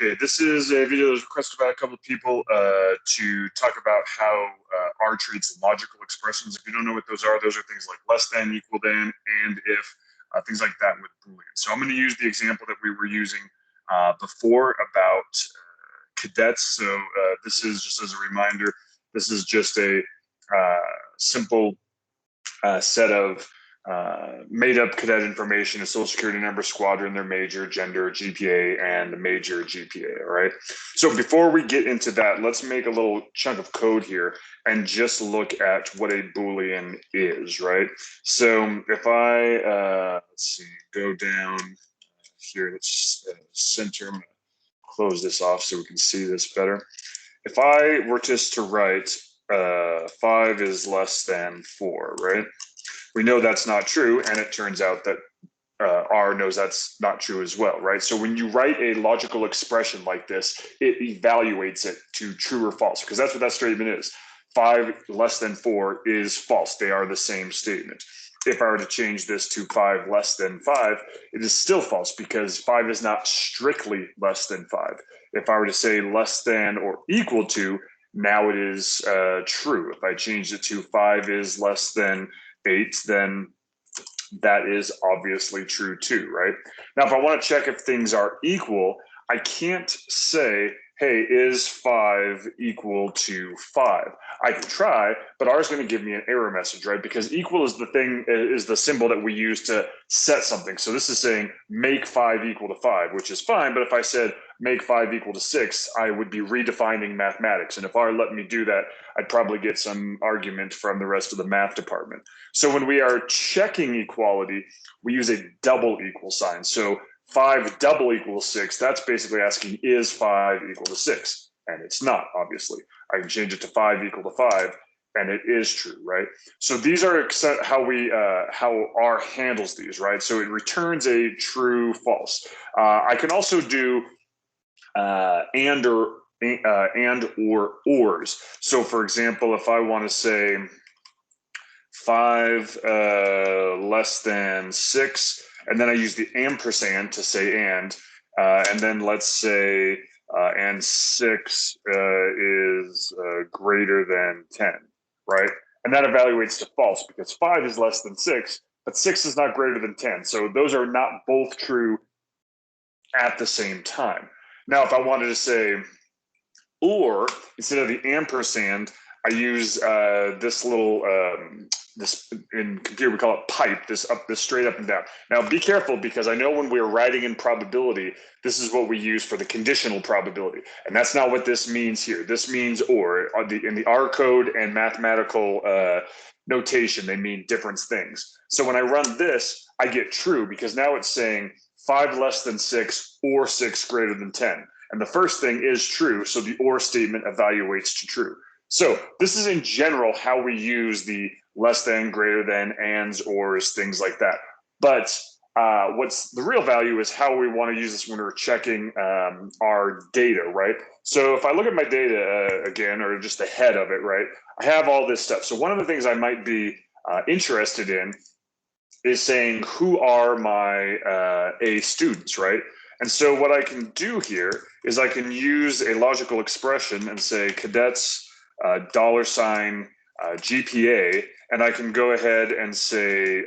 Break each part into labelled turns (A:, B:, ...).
A: Okay, this is a video that was requested by a couple of people to talk about how R treats logical expressions. If you don't know what those are things like less than, equal than, and if, things like that with Boolean. So I'm going to use the example that we were using before about cadets. So this is just as a reminder, this is just a simple set of made up cadet information, a social security number, squadron, their major, gender, GPA, and the major GPA, all right? So before we get into that, let's make a little chunk of code here and just look at what a Boolean is, right? So if I, let's see, go down here, let's center, I'm gonna close this off so we can see this better. If I were just to write 5 is less than 4, right? We know that's not true, and it turns out that R knows that's not true as well, right? So when you write a logical expression like this, it evaluates it to true or false, because that's what that statement is. 5 less than 4 is false. They are the same statement. If I were to change this to 5 less than 5, it is still false because 5 is not strictly less than 5. If I were to say less than or equal to, now it is true. If I change it to 5 is less than 8, then that is obviously true too, right? Now, if I want to check if things are equal, I can't say, hey, is 5 equal to 5? I can try, but R is going to give me an error message, right? Because equal is the thing, is the symbol that we use to set something. So this is saying make 5 equal to 5, which is fine. But if I said make 5 equal to 6, I would be redefining mathematics. And if R let me do that, I'd probably get some argument from the rest of the math department. So when we are checking equality, we use a double equal sign. So 5 double equals 6, that's basically asking, is 5 equal to 6? And it's not, obviously. I can change it to 5 equal to 5, and it is true, right? So these are how R handles these, right? So it returns a true, false. I can also do and or ors. So for example, if I want to say 5 less than 6, and then I use the ampersand to say and then let's say and 6 is greater than 10, right? And that evaluates to false because 5 is less than 6, but 6 is not greater than 10. So those are not both true at the same time. Now, if I wanted to say or, instead of the ampersand, I use this little this in computer we call it pipe, this straight up and down. Now be careful because I know when we're writing in probability, this is what we use for the conditional probability, and that's not what this means here. This means or in the R code and mathematical notation, they mean different things. So when I run this, I get true because now it's saying 5 less than 6 or 6 greater than 10. And the first thing is true, so the or statement evaluates to true. So this is in general how we use the less than, greater than, ands, ors, things like that. But what's the real value is how we want to use this when we're checking our data, right? So if I look at my data again, or just the head of it, right, I have all this stuff. So one of the things I might be interested in is saying who are my A students, right? And so what I can do here is I can use a logical expression and say cadets $, GPA, and I can go ahead and say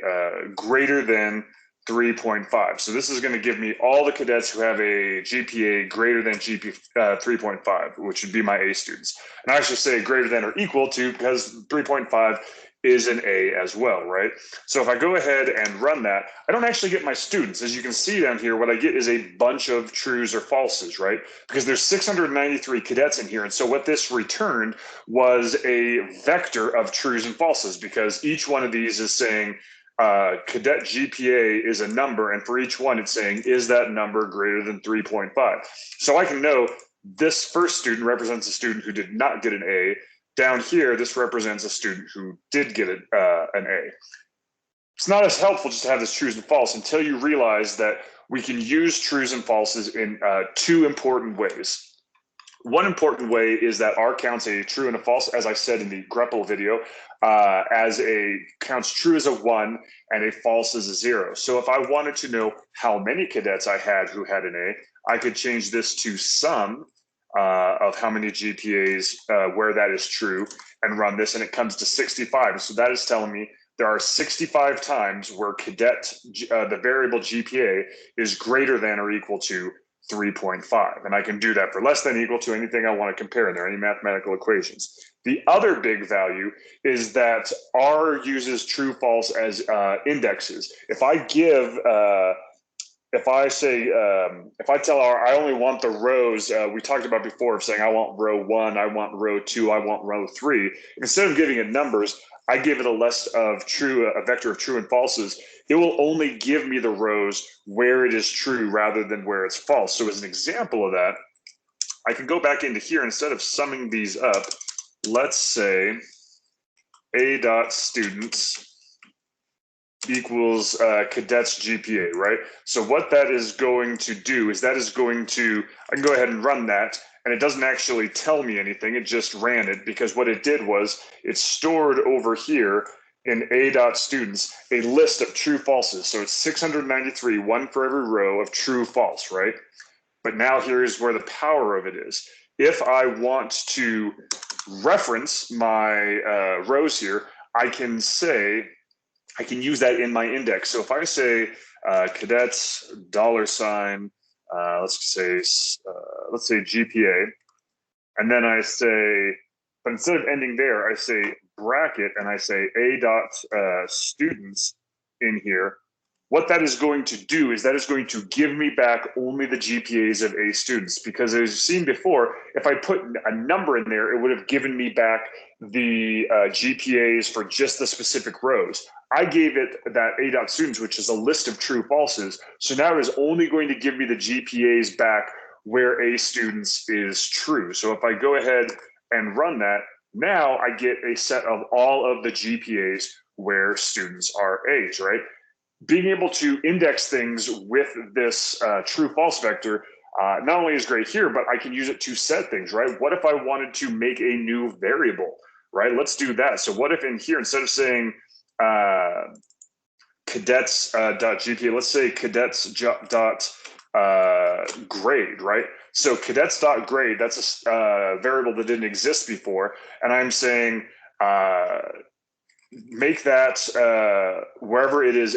A: greater than 3.5. So this is going to give me all the cadets who have a GPA greater than 3.5, which would be my A students. And I should say greater than or equal to, because 3.5 is an A as well, right? So if I go ahead and run that, I don't actually get my students. As you can see down here, what I get is a bunch of trues or falses, right? Because there's 693 cadets in here. And so what this returned was a vector of trues and falses, because each one of these is saying cadet GPA is a number, and for each one it's saying, is that number greater than 3.5? So I can know this first student represents a student who did not get an A. Down here, this represents a student who did get an A. It's not as helpful just to have this trues and false until you realize that we can use trues and falses in 2 important ways. One important way is that R counts a true and a false, as I said in the grepl video, counts true as a 1 and a false as a 0. So if I wanted to know how many cadets I had who had an A, I could change this to sum of how many GPAs where that is true and run this, and it comes to 65. So that is telling me there are 65 times where cadet, the variable GPA is greater than or equal to 3.5. And I can do that for less than equal to anything I want to compare in there, any mathematical equations. The other big value is that R uses true, false as indexes. If I give, if I say, if I tell R, I only want the rows we talked about before of saying I want row 1, I want row 2, I want row 3. Instead of giving it numbers, I give it a list of true, a vector of true and falses. It will only give me the rows where it is true rather than where it's false. So as an example of that, I can go back into here, instead of summing these up, let's say A dot students equals cadets GPA, right? So what that is going to do is that is going to, I can go ahead and run that, and it doesn't actually tell me anything. It just ran it, because what it did was it stored over here in A dot students a list of true falses. So it's 693, one for every row of true false, right? But now here's where the power of it is. If I want to reference my rows here, I can say, I can use that in my index. So if I say cadets $, let's say GPA, and then I say, but instead of ending there, I say bracket and I say A dot students in here. What that is going to do is that is going to give me back only the GPAs of A students, because as you've seen before, if I put a number in there, it would have given me back the GPAs for just the specific rows. I gave it that A dot students, which is a list of true falses. So now it is only going to give me the GPAs back where A students is true. So if I go ahead and run that, now I get a set of all of the GPAs where students are A's, right? Being able to index things with this true false vector not only is great here, but I can use it to set things, right? What if I wanted to make a new variable, right? Let's do that. So what if in here, instead of saying cadets dot GPA, let's say cadets dot grade, right? So cadets dot grade, that's a variable that didn't exist before. And I'm saying, make that wherever it is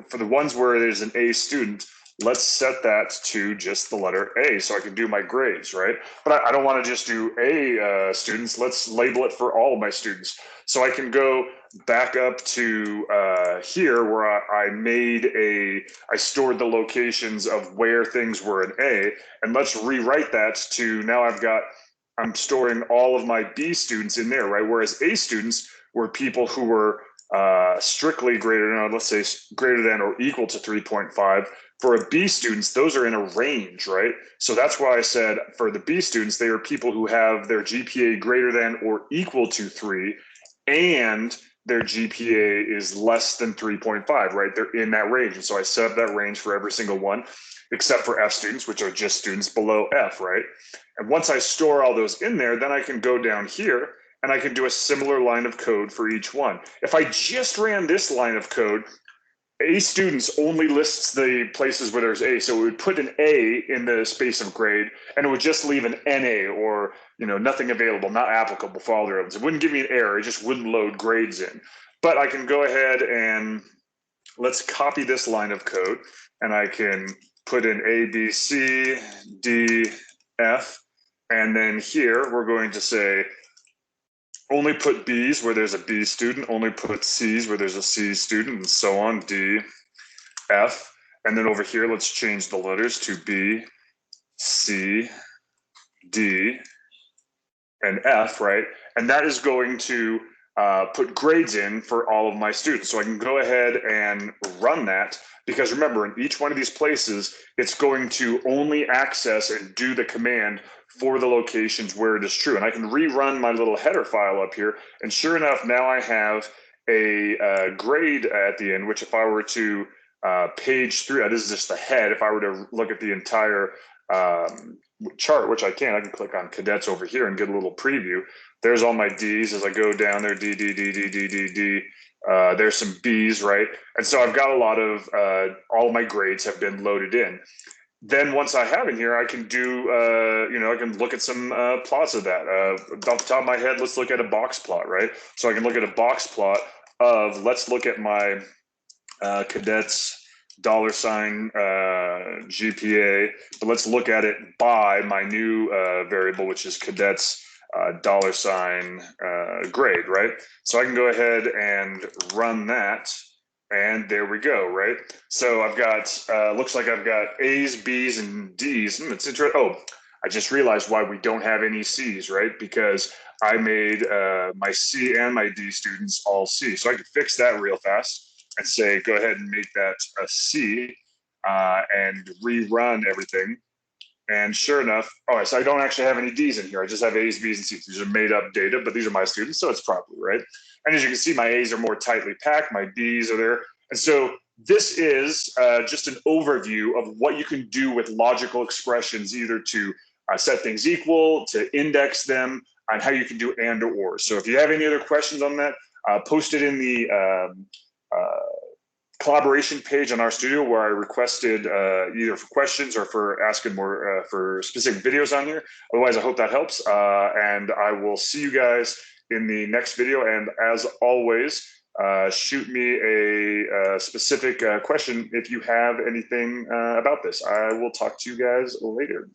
A: for the ones where it is an A student, let's set that to just the letter A so I can do my grades, right? But I don't want to just do A students. Let's label it for all of my students. So I can go back up to here where I stored the locations of where things were an A, and let's rewrite that to now I'm storing all of my B students in there, right? Whereas A students were people who were strictly greater than, let's say greater than or equal to 3.5. For a B students, those are in a range, right? So that's why I said for the B students, they are people who have their GPA greater than or equal to 3, and their GPA is less than 3.5, right? They're in that range. And so I set up that range for every single one, except for F students, which are just students below F, right? And once I store all those in there, then I can go down here and I can do a similar line of code for each one. If I just ran this line of code, A students only lists the places where there's A. So it would put an A in the space of grade, and it would just leave an NA, or nothing available, not applicable for all the others. It wouldn't give me an error. It just wouldn't load grades in. But I can go ahead and let's copy this line of code, and I can put in A, B, C, D, F. And then here we're going to say, only put B's where there's a B student, only put C's where there's a C student, and so on, D, F. And then over here, let's change the letters to B, C, D, and F, right? And that is going to put grades in for all of my students. So I can go ahead and run that, because remember, in each one of these places, it's going to only access and do the command for the locations where it is true. And I can rerun my little header file up here, and sure enough, now I have a grade at the end, which if I were to page through, this is just the head. If I were to look at the entire chart, which I can click on cadets over here and get a little preview. There's all my D's as I go down there, D, D, D, D, D, D, D. There's some B's, right? And so I've got a lot of, all of my grades have been loaded in. then once I have it here, I can do, I can look at some plots of that. Off the top of my head, let's look at a box plot, right? So I can look at a box plot of, let's look at my cadets $sign GPA, but let's look at it by my new variable, which is cadets $sign grade, right? So I can go ahead and run that, and there we go, right? So I've got, looks like I've got A's, B's, and D's. It's interesting. Oh, I just realized why we don't have any C's, right? Because I made my C and my D students all C. So I can fix that real fast and say, go ahead and make that a C and rerun everything. And sure enough, oh, so I don't actually have any D's in here. I just have A's, B's, and C's. These are made up data, but these are my students, so it's proper, right? And as you can see, my A's are more tightly packed, my D's are there. And so this is just an overview of what you can do with logical expressions, either to set things equal, to index them, and how you can do and or. So if you have any other questions on that, post it in the collaboration page on RStudio, where I requested either for questions or for asking more for specific videos on here. Otherwise, I hope that helps. And I will see you guys in the next video. And as always, shoot me a specific question if you have anything about this. I will talk to you guys later.